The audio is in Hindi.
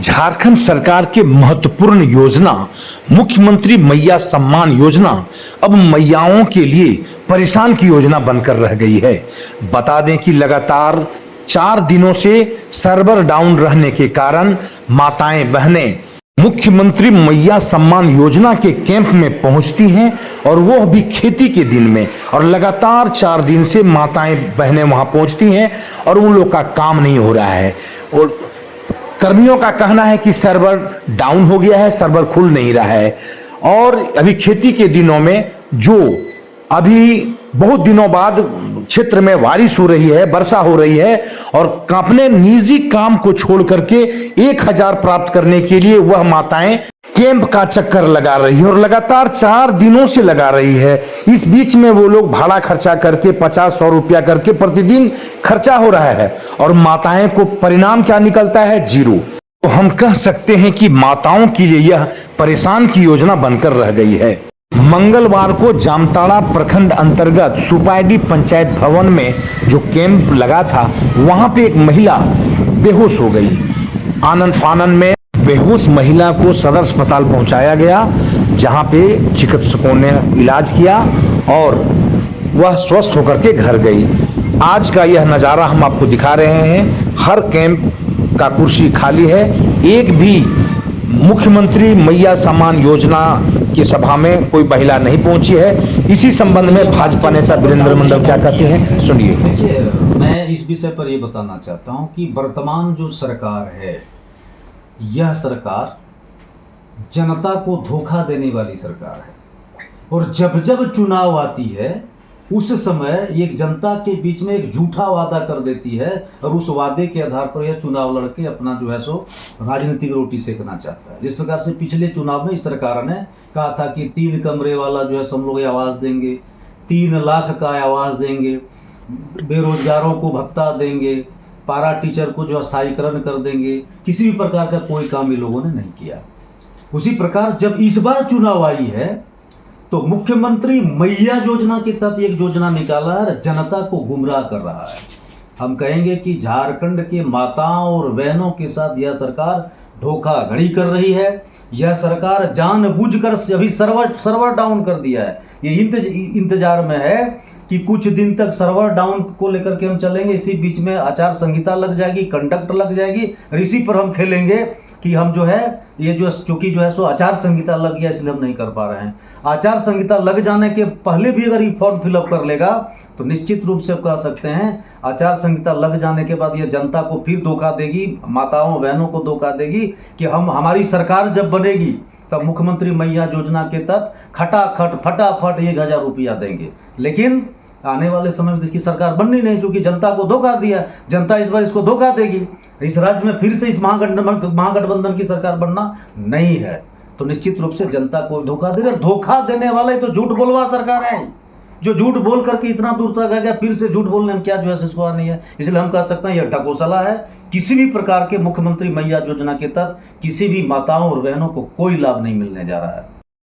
झारखंड सरकार के महत्वपूर्ण योजना मुख्यमंत्री मैया सम्मान योजना अब मैयाओं के लिए परेशान की योजना बनकर रह गई है। बता दें कि लगातार 4 दिनों से सर्वर डाउन रहने के कारण माताएं बहनें मुख्यमंत्री मैया सम्मान योजना के कैंप में पहुंचती हैं और वो भी खेती के दिन में, और लगातार 4 दिन से माताएं बहनें वहां पहुंचती हैं और उन लोग का काम नहीं हो रहा है। और कर्मियों का कहना है कि सर्वर डाउन हो गया है, सर्वर खुल नहीं रहा है। और अभी खेती के दिनों में जो अभी बहुत दिनों बाद क्षेत्र में बारिश हो रही है, वर्षा हो रही है, और अपने निजी काम को छोड़ करके 1000 प्राप्त करने के लिए वह माताएं कैंप का चक्कर लगा रही है और लगातार 4 दिनों से लगा रही है। इस बीच में वो लोग भाड़ा खर्चा करके 50-100 रुपया करके प्रतिदिन खर्चा हो रहा है और माताएं को परिणाम क्या निकलता है? 0। तो हम कह सकते हैं कि माताओं के लिए यह परेशान की योजना बनकर रह गई है। मंगलवार को जामताड़ा प्रखंड अंतर्गत सुपायडी पंचायत भवन में जो कैंप लगा था, वहां पे एक महिला बेहोश हो गई। आनन फानन में बेहोश महिला को सदर अस्पताल पहुंचाया गया, जहां पे चिकित्सकों ने इलाज किया और वह स्वस्थ होकर के घर गई। आज का यह नज़ारा हम आपको दिखा रहे हैं। हर कैंप का कुर्सी खाली है। एक भी मुख्यमंत्री मैया सम्मान योजना की सभा में कोई महिला नहीं पहुंची है। इसी संबंध में भाजपा नेता वीरेंद्र मंडल क्या कहते हैं, सुनिए। देखिए, मैं इस विषय पर यह बताना चाहता हूं कि वर्तमान जो सरकार है, यह सरकार जनता को धोखा देने वाली सरकार है। और जब जब चुनाव आती है उस समय एक जनता के बीच में एक झूठा वादा कर देती है और उस वादे के आधार पर यह चुनाव लड़के अपना जो है सो राजनीतिक रोटी सेकना चाहता है। जिस प्रकार से पिछले चुनाव में इस सरकार ने कहा था कि 3 कमरे वाला जो है हम लोग आवास देंगे, 3 लाख का आवास देंगे, बेरोजगारों को भत्ता देंगे, पारा टीचर को जो स्थायीकरण कर देंगे। किसी भी प्रकार का कोई काम इन लोगों ने नहीं किया। उसी प्रकार जब इस बार चुनाव आई है तो मुख्यमंत्री मैया योजना के तहत एक योजना निकाला है, जनता को गुमराह कर रहा है। हम कहेंगे कि झारखंड के माताओं और बहनों के साथ यह सरकार धोखाधड़ी कर रही है। यह सरकार जानबूझकर अभी सर्वर डाउन कर दिया है। ये इंतजार में है कि कुछ दिन तक सर्वर डाउन को लेकर के हम चलेंगे। इसी बीच में आचार संहिता लग जाएगी, कंडक्ट लग जाएगी, और इसी पर हम खेलेंगे कि हम जो है ये जो चूंकि जो है सो आचार संहिता लग गया इसलिए हम नहीं कर पा रहे हैं। आचार संहिता लग जाने के पहले भी अगर ये फॉर्म फिलअप कर लेगा तो निश्चित रूप से कह सकते हैं आचार संहिता लग जाने के बाद ये जनता को फिर धोखा देगी, माताओं बहनों को धोखा देगी कि हमारी सरकार जब बनेगी तब मुख्यमंत्री मैया योजना के तहत खटाखट फटाफट 1000 रुपया देंगे। लेकिन आने वाले समय में इसकी सरकार बननी नहीं, क्योंकि जनता को धोखा दिया। जनता इस बार इसको धोखा देगी। इस राज्य में फिर से इस महागठबंधन की सरकार बनना नहीं है। तो निश्चित रूप से जनता को धोखा दे रहे। धोखा देने वाले तो झूठ बोलवा सरकार है, जो झूठ बोल करके इतना दूर तक आ गया, फिर से झूठ बोलने में क्या जो है इसको नहीं है। इसलिए हम कह सकते हैं यह ढकोसला है। किसी भी प्रकार के मुख्यमंत्री मैया योजना के तहत किसी भी माताओं और बहनों को कोई लाभ नहीं मिलने जा रहा है।